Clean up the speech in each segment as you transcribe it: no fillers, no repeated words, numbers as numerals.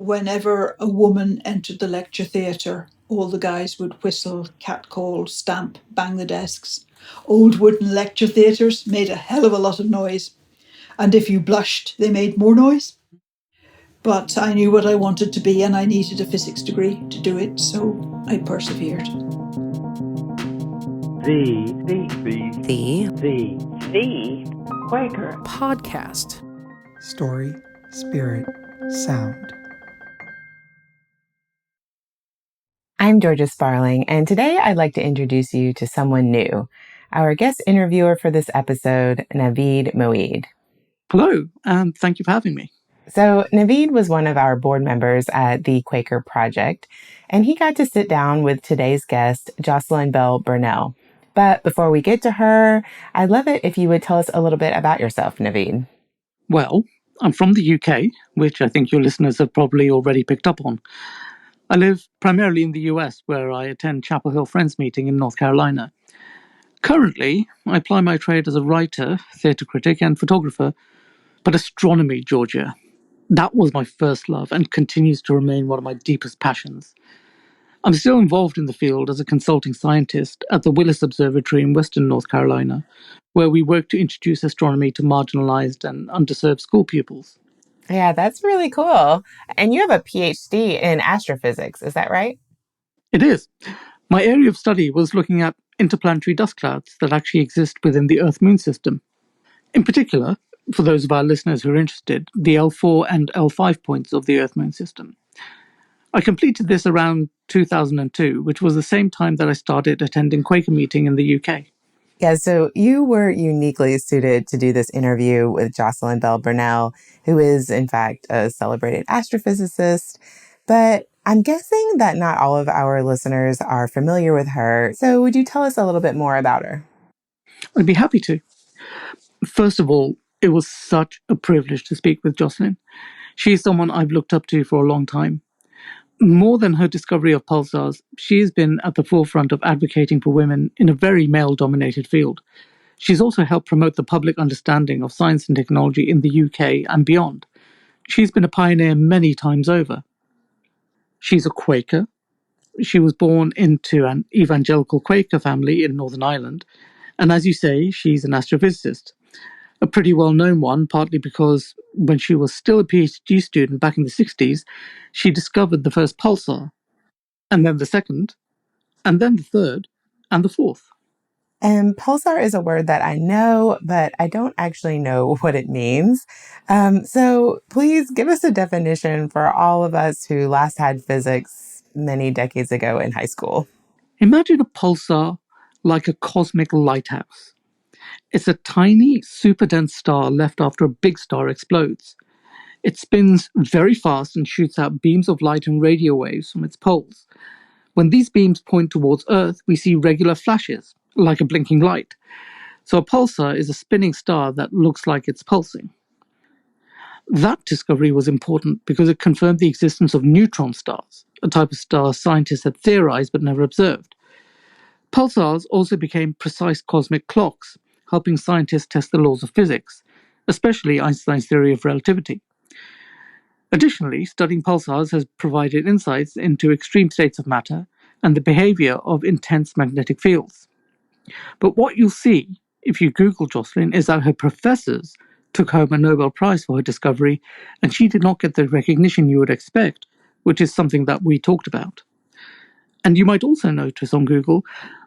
Whenever a woman entered the lecture theatre, all the guys would whistle, catcall, stamp, bang the desks. Old wooden lecture theatres made a hell of a lot of noise. And if you blushed, they made more noise. But I knew what I wanted to be and I needed a physics degree to do it, so I persevered. Thee Quaker Podcast. Story, spirit, sound. I'm Georgia Sparling, and today I'd like to introduce you to someone new. Our guest interviewer for this episode, Navid Moeed. Hello, and thank you for having me. So Navid was one of our board members at Thee Quaker Project, and he got to sit down with today's guest, Jocelyn Bell Burnell. But before we get to her, I'd love it if you would tell us a little bit about yourself, Navid. Well, I'm from the UK, which I think your listeners have probably already picked up on. I live primarily in the US, where I attend Chapel Hill Friends Meeting in North Carolina. Currently, I ply my trade as a writer, theatre critic, and photographer. But astronomy, Georgia, that was my first love and continues to remain one of my deepest passions. I'm still involved in the field as a consulting scientist at the Willis Observatory in Western North Carolina, where we work to introduce astronomy to marginalized and underserved school pupils. Yeah, that's really cool. And you have a PhD in astrophysics, is that right? It is. My area of study was looking at interplanetary dust clouds that actually exist within the Earth-Moon system. In particular, for those of our listeners who are interested, the L4 and L5 points of the Earth-Moon system. I completed this around 2002, which was the same time that I started attending Quaker meeting in the UK. Yeah, so you were uniquely suited to do this interview with Jocelyn Bell Burnell, who is, in fact, a celebrated astrophysicist. But I'm guessing that not all of our listeners are familiar with her. So would you tell us a little bit more about her? I'd be happy to. First of all, it was such a privilege to speak with Jocelyn. She is someone I've looked up to for a long time. More than her discovery of pulsars, she has been at the forefront of advocating for women in a very male-dominated field. She's also helped promote the public understanding of science and technology in the UK and beyond. She's been a pioneer many times over. She's a Quaker. She was born into an evangelical Quaker family in Northern Ireland. And as you say, she's an astrophysicist. A pretty well-known one, partly because when she was still a PhD student back in the 60s, she discovered the first pulsar, and then the second, and then the third, and the fourth. And pulsar is a word that I know, but I don't actually know what it means. So please give us a definition for all of us who last had physics many decades ago in high school. Imagine a pulsar like a cosmic lighthouse. It's a tiny, super-dense star left after a big star explodes. It spins very fast and shoots out beams of light and radio waves from its poles. When these beams point towards Earth, we see regular flashes, like a blinking light. So a pulsar is a spinning star that looks like it's pulsing. That discovery was important because it confirmed the existence of neutron stars, a type of star scientists had theorized but never observed. Pulsars also became precise cosmic clocks, helping scientists test the laws of physics, especially Einstein's theory of relativity. Additionally, studying pulsars has provided insights into extreme states of matter and the behavior of intense magnetic fields. But what you'll see if you Google Jocelyn is that her professors took home a Nobel Prize for her discovery, and she did not get the recognition you would expect, which is something that we talked about. And you might also notice on Google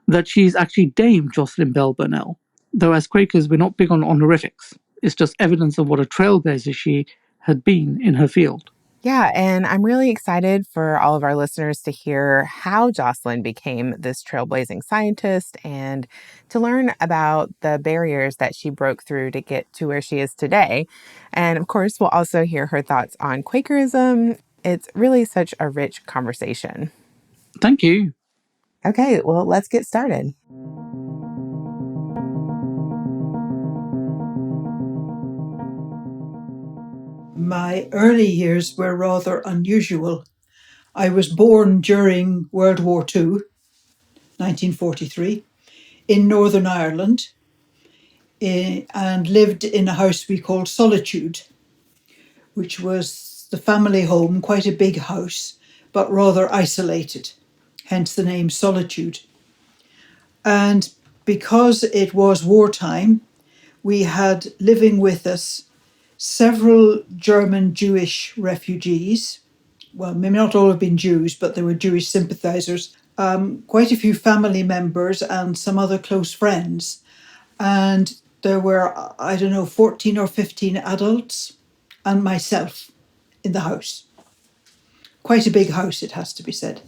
that she's actually Dame Jocelyn Bell Burnell, though as Quakers we're not big on honorifics. It's just evidence of what a trailblazer she had been in her field. Yeah, and I'm really excited for all of our listeners to hear how Jocelyn became this trailblazing scientist and to learn about the barriers that she broke through to get to where she is today. And of course, we'll also hear her thoughts on Quakerism. It's really such a rich conversation. Thank you. Okay, well, let's get started. My early years were rather unusual. I was born during World War II, 1943, in Northern Ireland, and lived in a house we called Solitude, which was the family home, quite a big house, but rather isolated, hence the name Solitude. And because it was wartime, we had living with us several German Jewish refugees. Well, maybe not all have been Jews, but they were Jewish sympathizers. Quite a few family members and some other close friends. And there were, 14 or 15 adults and myself in the house. Quite a big house, it has to be said.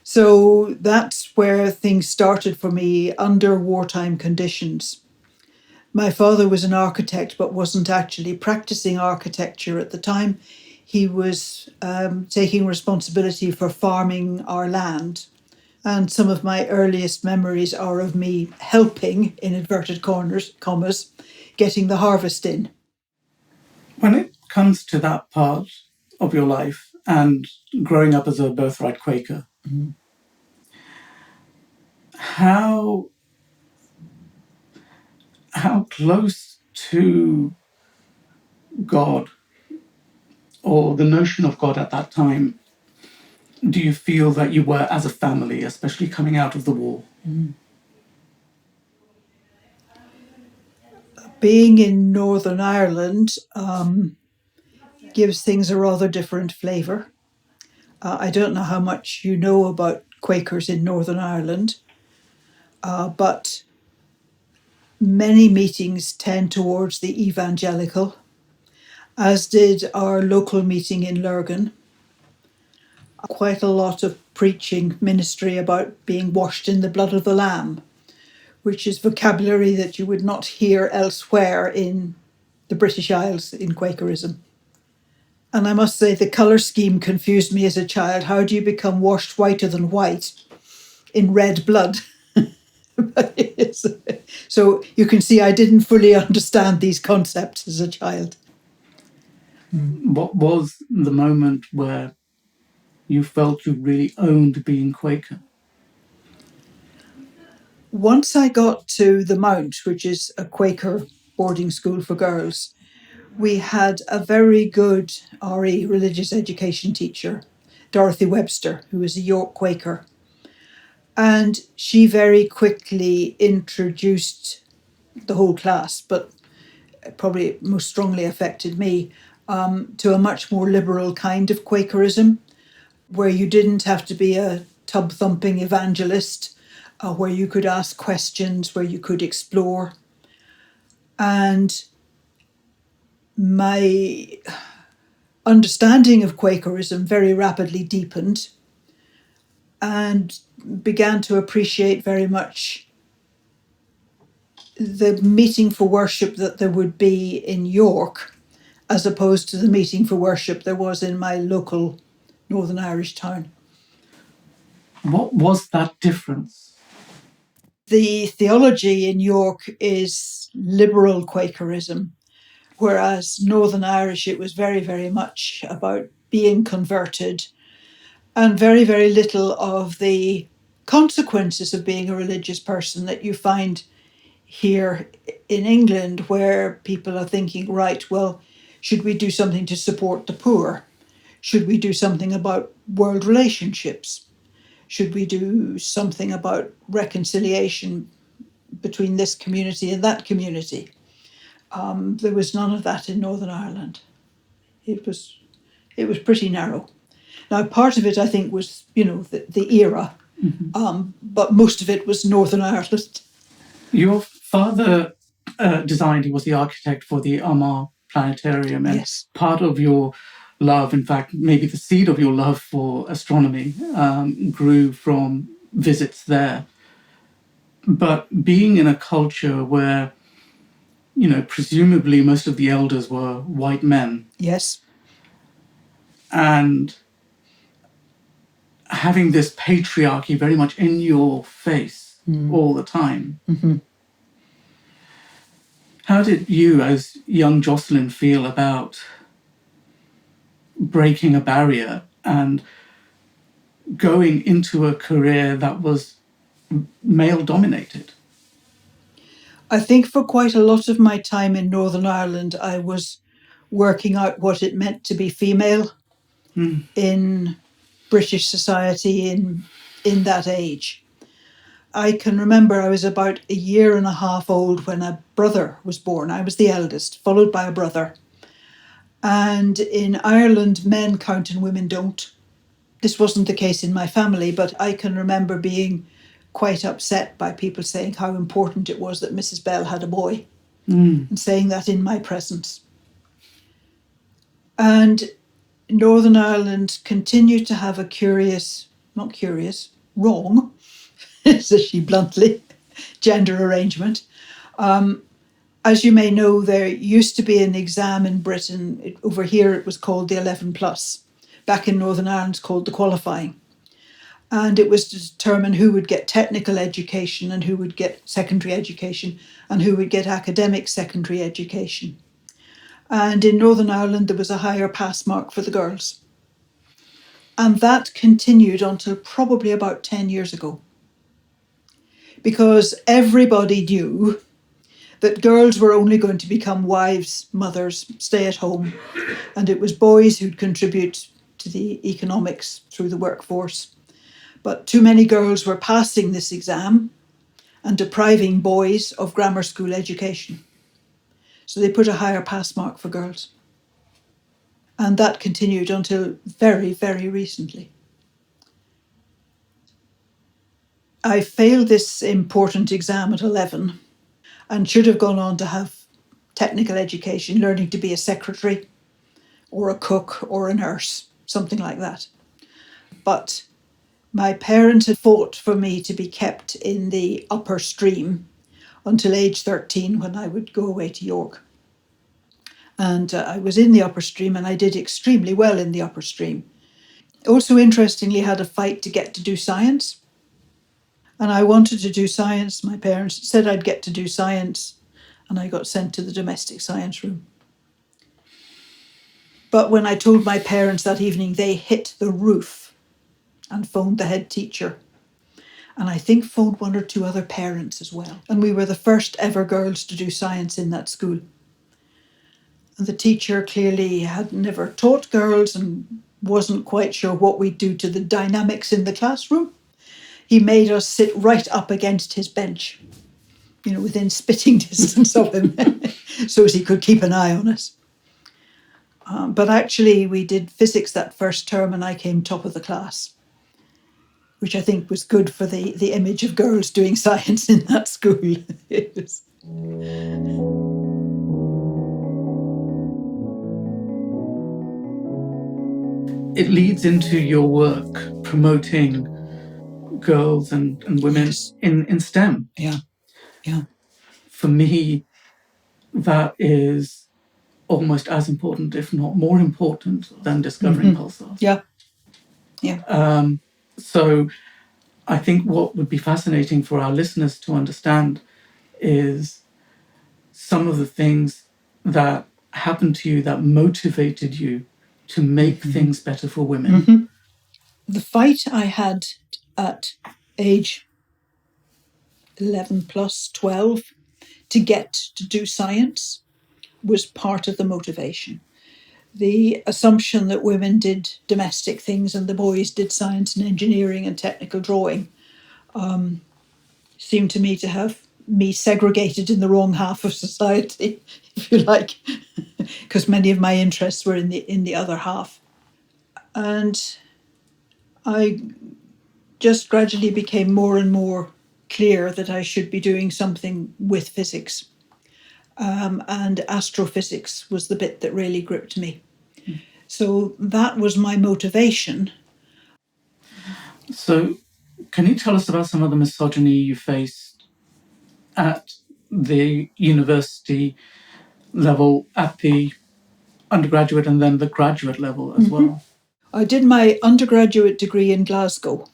So that's where things started for me under wartime conditions. My father was an architect, but wasn't actually practicing architecture at the time. He was taking responsibility for farming our land. And some of my earliest memories are of me helping, in inverted commas, getting the harvest in. When it comes to that part of your life and growing up as a birthright Quaker, how close to God or the notion of God at that time do you feel that you were as a family, especially coming out of the war? Being in Northern Ireland gives things a rather different flavour. I don't know how much you know about Quakers in Northern Ireland, but many meetings tend towards the evangelical, as did our local meeting in Lurgan. Quite a lot of preaching ministry about being washed in the blood of the Lamb, which is vocabulary that you would not hear elsewhere in the British Isles in Quakerism. And I must say the colour scheme confused me as a child. How do you become washed whiter than white in red blood? So you can see I didn't fully understand these concepts as a child. What was the moment where you felt you really owned being Quaker? Once I got to the Mount, which is a Quaker boarding school for girls, we had a very good RE, religious education teacher, Dorothy Webster, who was a York Quaker. And she very quickly introduced the whole class, but probably most strongly affected me, to a much more liberal kind of Quakerism, where you didn't have to be a tub-thumping evangelist, where you could ask questions, where you could explore. And my understanding of Quakerism very rapidly deepened and began to appreciate very much the meeting for worship that there would be in York, as opposed to the meeting for worship there was in my local Northern Irish town. What was that difference? The theology in York is liberal Quakerism, whereas Northern Irish, it was very, very much about being converted, and very, very little of the consequences of being a religious person that you find here in England, where people are thinking, right, well, should we do something to support the poor? Should we do something about world relationships? Should we do something about reconciliation between this community and that community? There was none of that in Northern Ireland. It was pretty narrow. Now, part of it, I think, was, the era, but most of it was Northern Ireland. Your father he was the architect for the Armagh Planetarium, and Yes. part of your love, in fact, maybe the seed of your love for astronomy, grew from visits there. But being in a culture where, presumably most of the elders were white men, Yes. and having this patriarchy very much in your face all the time. Mm-hmm. How did you, as young Jocelyn, feel about breaking a barrier and going into a career that was male-dominated? I think for quite a lot of my time in Northern Ireland, I was working out what it meant to be female in British society in that age. I can remember I was about a year and a half old when a brother was born. I was the eldest, followed by a brother. And in Ireland, men count and women don't. This wasn't the case in my family, but I can remember being quite upset by people saying how important it was that Mrs. Bell had a boy, and saying that in my presence. And Northern Ireland continued to have a wrong, says she bluntly, gender arrangement. As you may know, there used to be an exam in Britain. Over here it was called the 11 plus. Back in Northern Ireland it's called the qualifying. And it was to determine who would get technical education and who would get secondary education and who would get academic secondary education. And in Northern Ireland there was a higher pass mark for the girls. And that continued until probably about 10 years ago. Because everybody knew that girls were only going to become wives, mothers, stay at home, and it was boys who'd contribute to the economics through the workforce. But too many girls were passing this exam and depriving boys of grammar school education. So they put a higher pass mark for girls. And that continued until very, very recently. I failed this important exam at 11 and should have gone on to have technical education, learning to be a secretary or a cook or a nurse, something like that. But my parents had fought for me to be kept in the upper stream until age 13 when I would go away to York. And I was in the upper stream and I did extremely well in the upper stream. Also, interestingly, had a fight to get to do science. And I wanted to do science. My parents said I'd get to do science, and I got sent to the domestic science room. But when I told my parents that evening, they hit the roof and phoned the head teacher. And I think phoned one or two other parents as well. And we were the first ever girls to do science in that school. And the teacher clearly had never taught girls and wasn't quite sure what we'd do to the dynamics in the classroom. He made us sit right up against his bench, within spitting distance of him, so as he could keep an eye on us. But actually, we did physics that first term and I came top of the class, which I think was good for the image of girls doing science in that school. It leads into your work promoting girls and women in STEM. Yeah. For me, that is almost as important, if not more important, than discovering pulsars. Yeah. So I think what would be fascinating for our listeners to understand is some of the things that happened to you that motivated you to make things better for women. The fight I had at age 11 plus 12 to get to do science was part of the motivation. The assumption that women did domestic things and the boys did science and engineering and technical drawing seemed to me to have me segregated in the wrong half of society, if you like, because many of my interests were in the other half. And I just gradually became more and more clear that I should be doing something with physics. And astrophysics was the bit that really gripped me. So that was my motivation. So can you tell us about some of the misogyny you faced at the university level, at the undergraduate and then the graduate level as well? I did my undergraduate degree in Glasgow.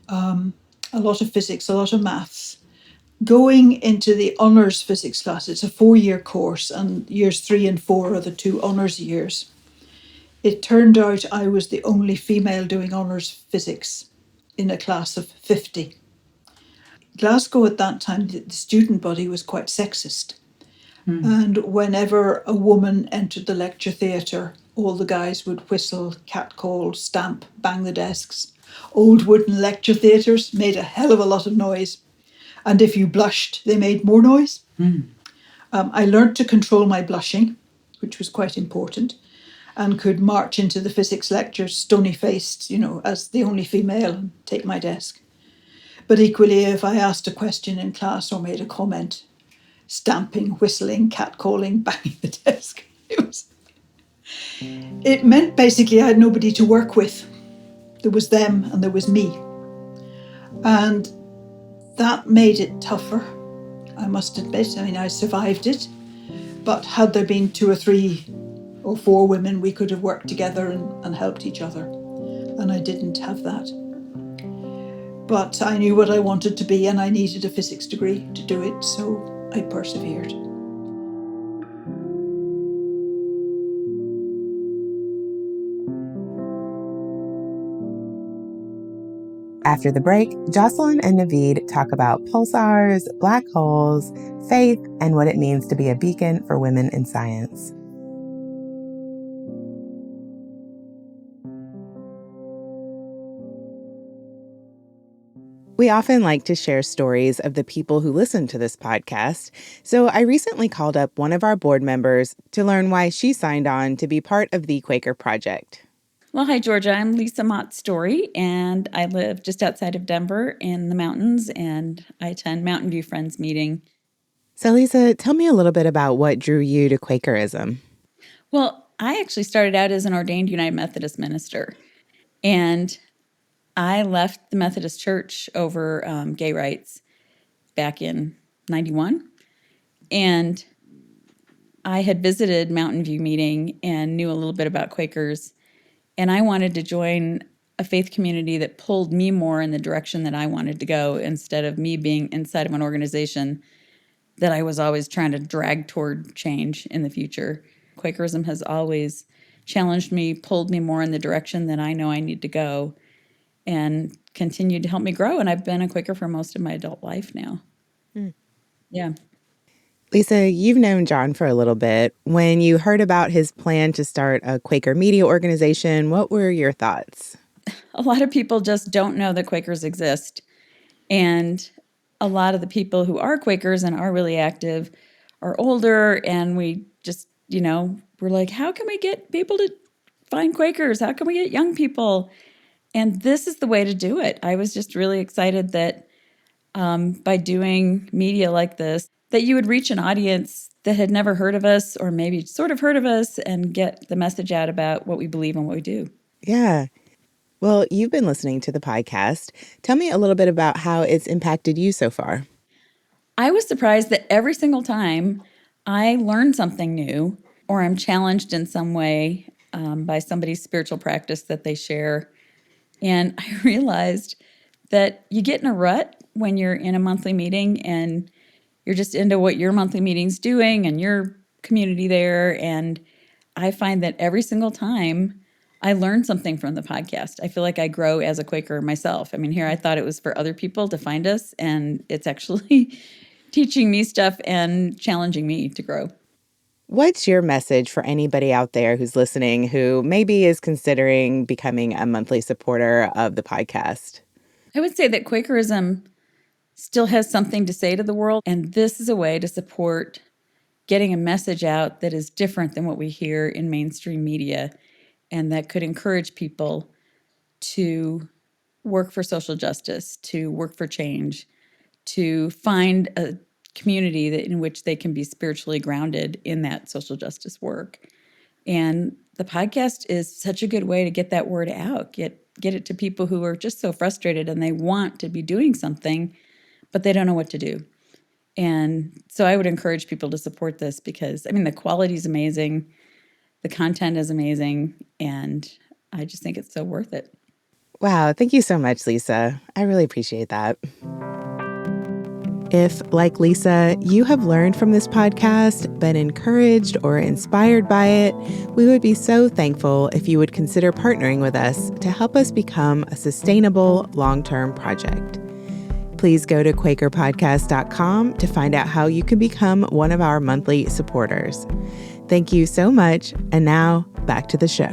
A lot of physics, a lot of maths. Going into the honours physics class, it's a 4-year course, and years 3 and 4 are the 2 honours years. It turned out I was the only female doing honours physics in a class of 50. Glasgow at that time, the student body was quite sexist. And whenever a woman entered the lecture theatre, all the guys would whistle, catcall, stamp, bang the desks. Old wooden lecture theatres made a hell of a lot of noise. And if you blushed, they made more noise. I learnt to control my blushing, which was quite important, and could march into the physics lectures stony-faced, as the only female, and take my desk. But equally, if I asked a question in class or made a comment, stamping, whistling, catcalling, banging the desk, it meant basically I had nobody to work with. There was them and there was me. And that made it tougher, I must admit. I survived it. But had there been 2 or 3 or 4 women, we could have worked together and helped each other. And I didn't have that. But I knew what I wanted to be and I needed a physics degree to do it, so I persevered. After the break, Jocelyn and Navid talk about pulsars, black holes, faith, and what it means to be a beacon for women in science. We often like to share stories of the people who listen to this podcast, so I recently called up one of our board members to learn why she signed on to be part of the Quaker Project. Well, hi, Georgia. I'm Lisa Mott-Story, and I live just outside of Denver in the mountains, and I attend Mountain View Friends meeting. So, Lisa, tell me a little bit about what drew you to Quakerism. Well, I actually started out as an ordained United Methodist minister, and I left the Methodist Church over gay rights back in 91, and I had visited Mountain View meeting and knew a little bit about Quakers. And I wanted to join a faith community that pulled me more in the direction that I wanted to go instead of me being inside of an organization that I was always trying to drag toward change in the future. Quakerism has always challenged me, pulled me more in the direction that I know I need to go, and continued to help me grow. And I've been a Quaker for most of my adult life now. Yeah. Lisa, you've known Jon for a little bit. When you heard about his plan to start a Quaker media organization, what were your thoughts? A lot of people just don't know that Quakers exist. And a lot of the people who are Quakers and are really active are older. And we just, we're like, how can we get people to find Quakers? How can we get young people? And this is the way to do it. I was just really excited that by doing media like this, that you would reach an audience that had never heard of us or maybe sort of heard of us and get the message out about what we believe and what we do. Yeah. Well, you've been listening to the podcast. Tell me a little bit about how it's impacted you so far. I was surprised that every single time I learned something new or I'm challenged in some way by somebody's spiritual practice that they share. And I realized that you get in a rut when you're in a monthly meeting and you're just into what your monthly meeting's doing and your community there. And I find that every single time I learn something from the podcast. I feel like I grow as a Quaker myself. Here I thought it was for other people to find us, and it's actually teaching me stuff and challenging me to grow. What's your message for anybody out there who's listening who maybe is considering becoming a monthly supporter of the podcast? I would say that Quakerism still has something to say to the world, and this is a way to support getting a message out that is different than what we hear in mainstream media, and that could encourage people to work for social justice, to work for change, to find a community in which they can be spiritually grounded in that social justice work. And the podcast is such a good way to get that word out, get it to people who are just so frustrated and they want to be doing something, but they don't know what to do. And so I would encourage people to support this because, the quality is amazing, the content is amazing, and I just think it's so worth it. Wow, thank you so much, Lisa. I really appreciate that. If, like Lisa, you have learned from this podcast, been encouraged or inspired by it, we would be so thankful if you would consider partnering with us to help us become a sustainable long-term project. Please go to QuakerPodcast.com to find out how you can become one of our monthly supporters. Thank you so much. And now back to the show.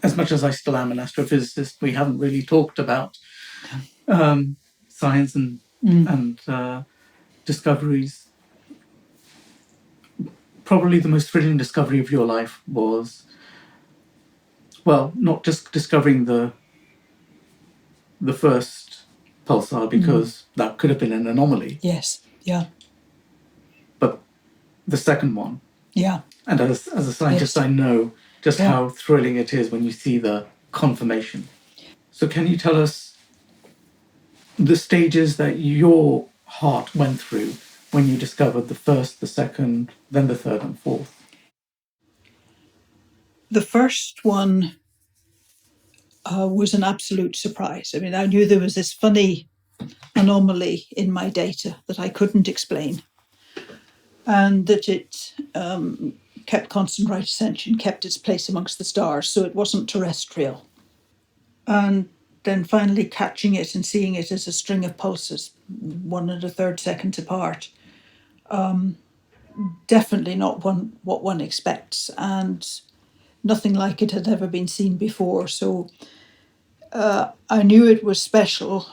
As much as I still am an astrophysicist, we haven't really talked about science and discoveries. Probably the most thrilling discovery of your life was, well, not just discovering the first pulsar, because that could have been an anomaly. Yes, yeah. But the second one. Yeah. And as a scientist, Yes. I know just how thrilling it is when you see the confirmation. So can you tell us the stages that your heart went through when you discovered the first, the second, then the third and fourth? The first one was an absolute surprise. I mean, I knew there was this funny anomaly in my data that I couldn't explain, and that it kept constant right ascension, kept its place amongst the stars, so it wasn't terrestrial. And then finally catching it and seeing it as a string of pulses, 1 1/3 seconds apart, definitely not what one expects, and nothing like it had ever been seen before. So I knew it was special,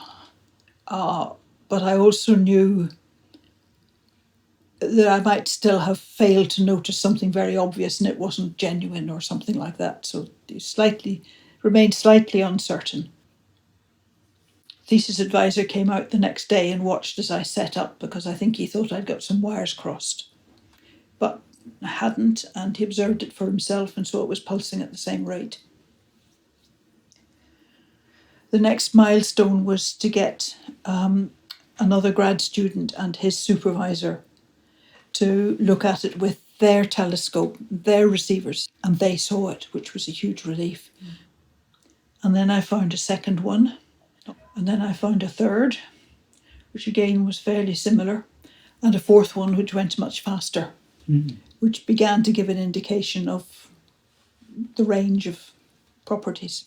but I also knew that I might still have failed to notice something very obvious and it wasn't genuine or something like that. So it remained slightly uncertain. Thesis advisor came out the next day and watched as I set up, because I think he thought I'd got some wires crossed. But I hadn't, and he observed it for himself and saw it was pulsing at the same rate. The next milestone was to get another grad student and his supervisor to look at it with their telescope, their receivers, and they saw it, which was a huge relief. And then I found a second one, and then I found a third, which again was fairly similar, and a fourth one which went much faster, which began to give an indication of the range of properties.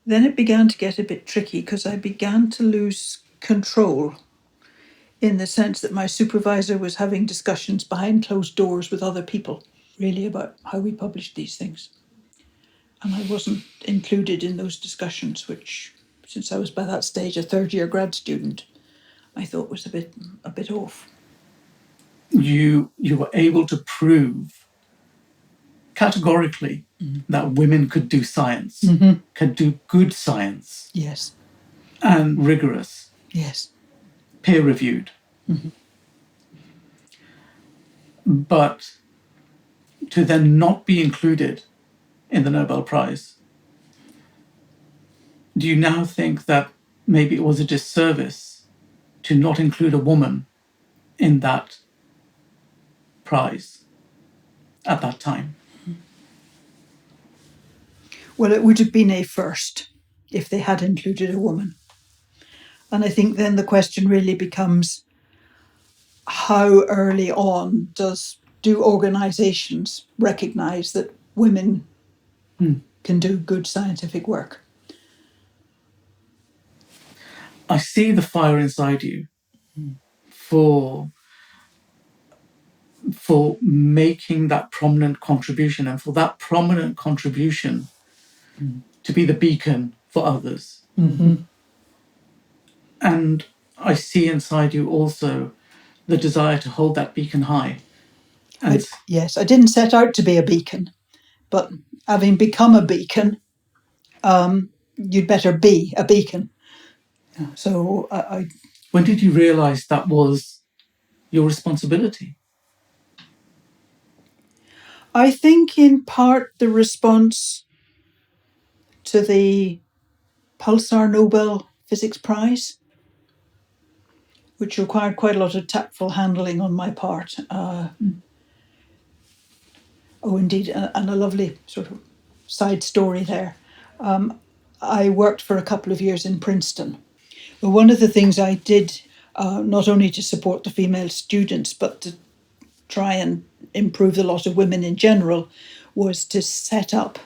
Then it began to get a bit tricky, because I began to lose control, in the sense that my supervisor was having discussions behind closed doors with other people, really about how we published these things. And I wasn't included in those discussions, which, since I was by that stage a third-year grad student, I thought was a bit off. You were able to prove categorically that women could do science, could do good science. Yes. And rigorous. Yes. Peer-reviewed. But to then not be included in the Nobel Prize, do you now think that maybe it was a disservice to not include a woman in that prize at that time? Well, it would have been a first if they had included a woman. And I think then the question really becomes, how early on do organisations recognise that women can do good scientific work? I see the fire inside you for making that prominent contribution, and for that prominent contribution to be the beacon for others. And I see inside you also the desire to hold that beacon high. Yes, I didn't set out to be a beacon, but having become a beacon, you'd better be a beacon. So When did you realise that was your responsibility? I think in part the response to the Pulsar Nobel Physics Prize, which required quite a lot of tactful handling on my part. Indeed, and a lovely sort of side story there. I worked for a couple of years in Princeton. But one of the things I did, not only to support the female students, but to try and improve the lot of women in general, was to set up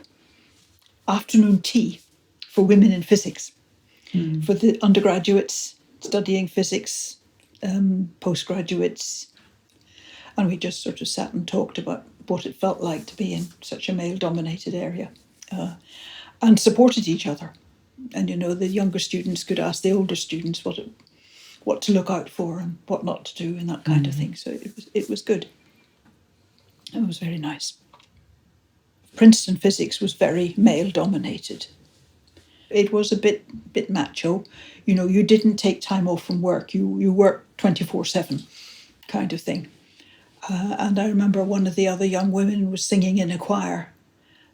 afternoon tea for women in physics, for the undergraduates studying physics, postgraduates. And we just sort of sat and talked about what it felt like to be in such a male-dominated area, and supported each other. And, the younger students could ask the older students what to look out for and what not to do and that kind of thing. So it was good. It was very nice. Princeton physics was very male-dominated. It was a bit macho. You didn't take time off from work. You worked 24/7 kind of thing. And I remember one of the other young women was singing in a choir,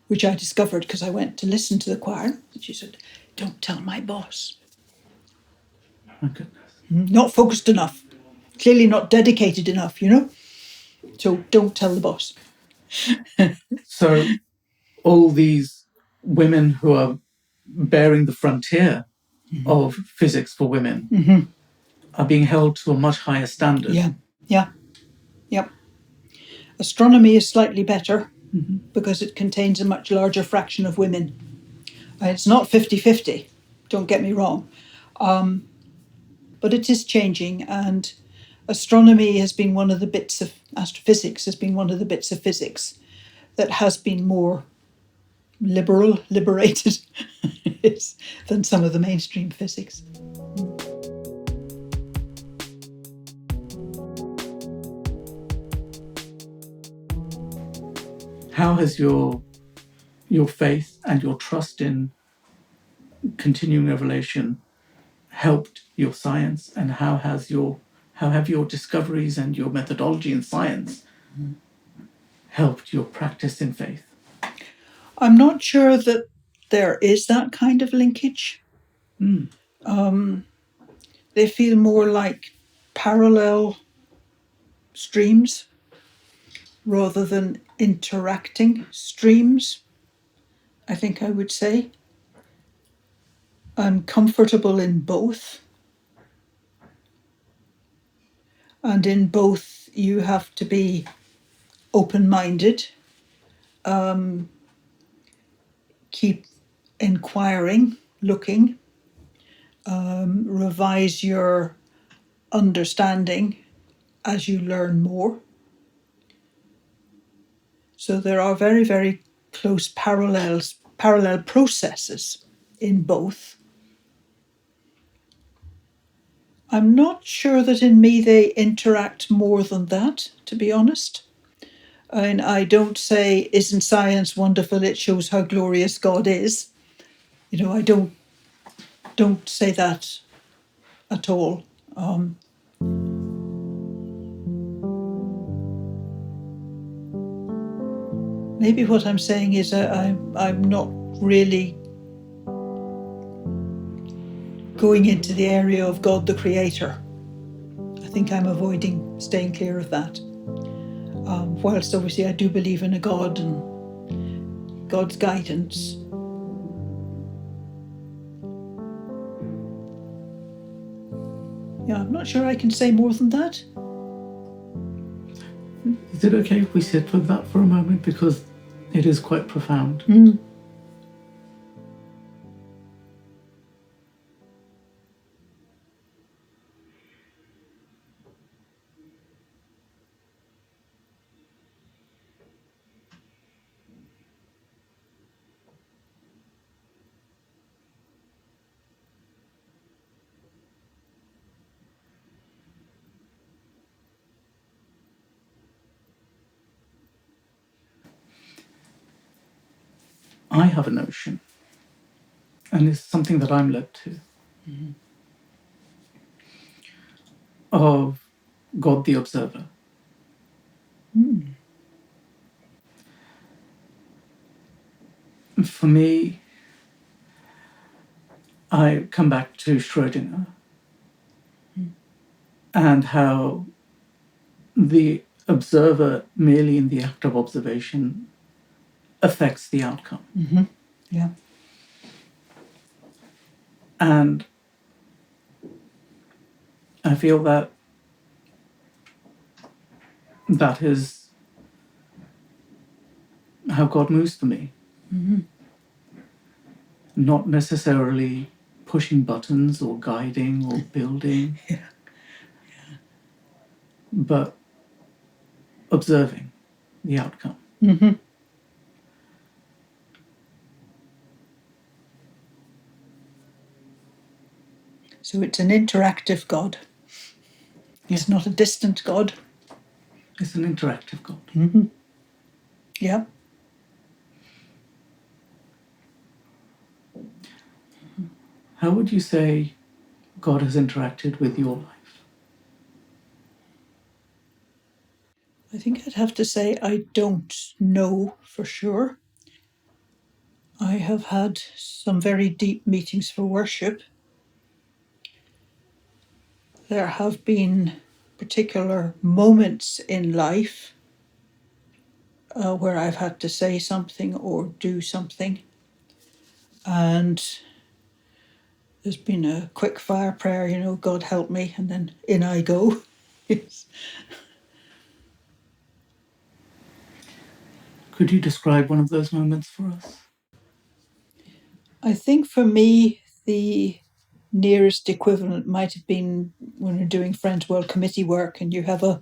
which I discovered because I went to listen to the choir. And she said, "Don't tell my boss." My goodness. Not focused enough. Clearly not dedicated enough, So don't tell the boss. So all these women who are bearing the frontier of physics for women are being held to a much higher standard. Yeah. Astronomy is slightly better because it contains a much larger fraction of women. It's not 50-50, don't get me wrong. But it is changing, and astronomy has been one of the bits of astrophysics, has been one of the bits of physics that has been more liberated than some of the mainstream physics. How has your faith and your trust in continuing revelation helped your science, and how have your discoveries and your methodology in science helped your practice in faith? I'm not sure that there is that kind of linkage. They feel more like parallel streams rather than interacting streams, I think I would say. I'm comfortable in both. And in both, you have to be open-minded, keep inquiring, looking, revise your understanding as you learn more. So there are very, very close parallel processes in both. I'm not sure that in me they interact more than that, to be honest. And I don't say, "Isn't science wonderful? It shows how glorious God is." I don't say that at all. Maybe what I'm saying is I'm not really going into the area of God the Creator. I think I'm avoiding staying clear of that. Whilst obviously I do believe in a God and God's guidance. Yeah, I'm not sure I can say more than that. Is it okay if we sit with that for a moment, because it is quite profound? I have a notion, and it's something that I'm led to, of God the observer. For me, I come back to Schrödinger and how the observer, merely in the act of observation, affects the outcome. Yeah. And I feel that is how God moves for me. not necessarily pushing buttons or guiding or building, but observing the outcome. Mm-hmm. So it's an interactive God. It's not a distant God. It's an interactive God. Mm-hmm. Yeah. How would you say God has interacted with your life? I think I'd have to say I don't know for sure. I have had some very deep meetings for worship. There have been particular moments in life where I've had to say something or do something. And there's been a quick fire prayer, God help me, and then in I go. Yes. Could you describe one of those moments for us? I think for me, the nearest equivalent might have been when you're doing Friends World Committee work and you have a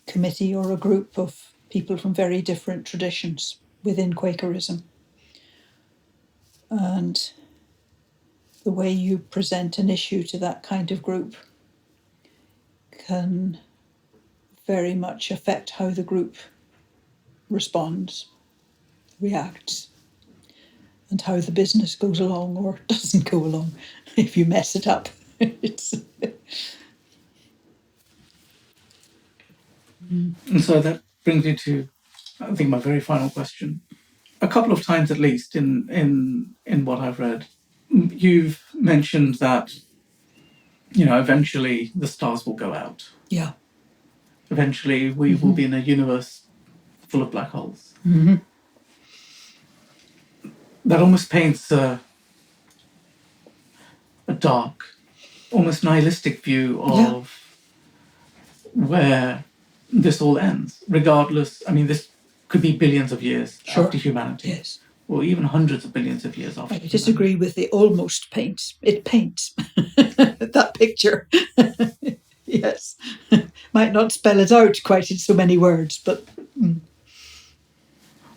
committee or a group of people from very different traditions within Quakerism. And the way you present an issue to that kind of group can very much affect how the group responds, reacts, and how the business goes along or doesn't go along if you mess it up. And so that brings me to, I think, my very final question. A couple of times at least in what I've read, you've mentioned that, eventually the stars will go out. Yeah. Eventually we will be in a universe full of black holes. Mm-hmm. That almost paints a dark, almost nihilistic view of where this all ends, regardless. I mean, this could be billions of years after humanity. Yes. Or even hundreds of billions of years after. I disagree with the almost paints. It paints that picture. Yes. Might not spell it out quite in so many words, but...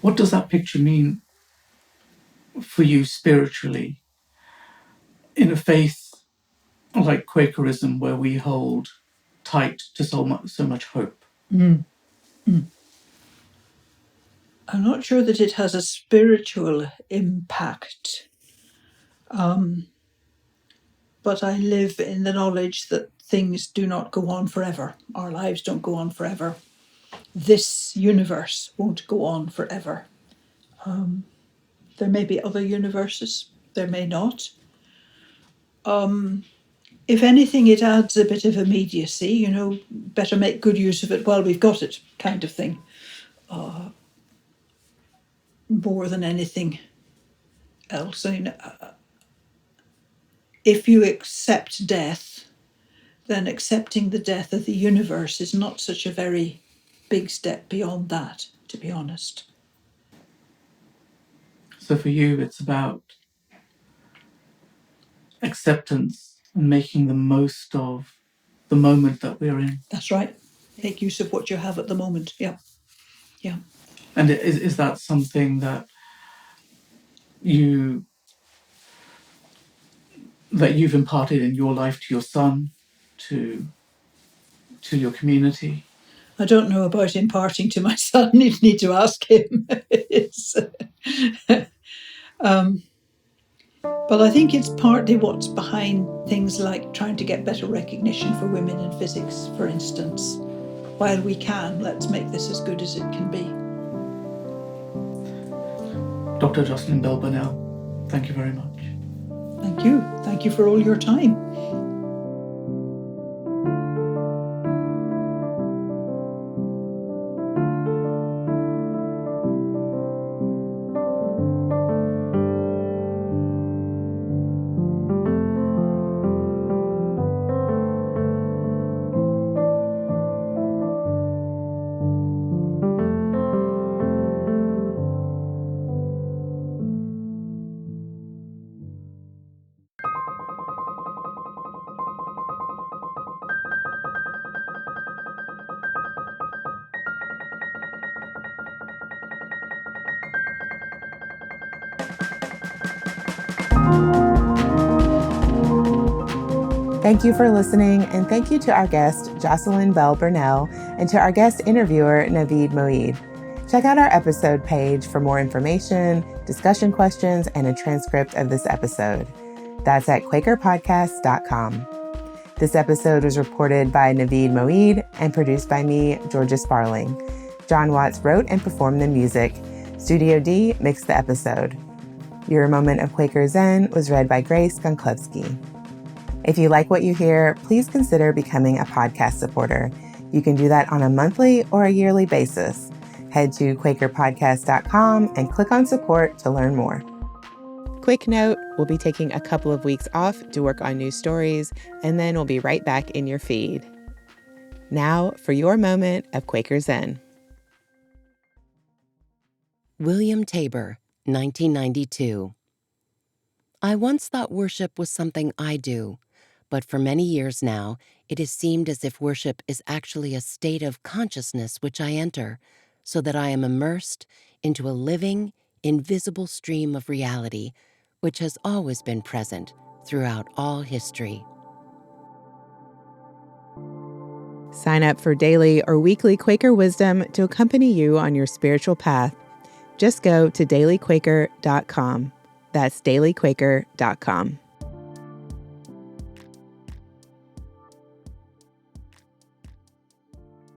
What does that picture mean for you spiritually in a faith like Quakerism, where we hold tight to so much hope? I'm not sure that it has a spiritual impact, but I live in the knowledge that things do not go on forever. Our lives don't go on forever. This universe won't go on forever. There may be other universes, there may not. If anything, it adds a bit of immediacy, better make good use of it while we've got it, kind of thing. More than anything else. If you accept death, then accepting the death of the universe is not such a very big step beyond that, to be honest. So for you, it's about acceptance and making the most of the moment that we're in. That's right. Make use of what you have at the moment. Yeah. Yeah. And is that something that you've imparted in your life to your son, to your community? I don't know about imparting to my son. You'd need to ask him. But I think it's partly what's behind things like trying to get better recognition for women in physics, for instance. While we can, let's make this as good as it can be. Dr. Jocelyn Bell Burnell, thank you very much. Thank you. Thank you for all your time. Thank you for listening, and thank you to our guest, Jocelyn Bell Burnell, and to our guest interviewer, Navid Moeed. Check out our episode page for more information, discussion questions, and a transcript of this episode. That's at QuakerPodcast.com. This episode was reported by Navid Moeed and produced by me, Georgia Sparling. Jon Watts wrote and performed the music. Studio D mixed the episode. Your Moment of Quaker Zen was read by Grace Gonklevsky. If you like what you hear, please consider becoming a podcast supporter. You can do that on a monthly or a yearly basis. Head to QuakerPodcast.com and click on support to learn more. Quick note, we'll be taking a couple of weeks off to work on new stories, and then we'll be right back in your feed. Now for your moment of Quaker Zen. William Tabor, 1992. I once thought worship was something I do, but for many years now, it has seemed as if worship is actually a state of consciousness which I enter, so that I am immersed into a living, invisible stream of reality, which has always been present throughout all history. Sign up for daily or weekly Quaker wisdom to accompany you on your spiritual path. Just go to dailyquaker.com. That's dailyquaker.com.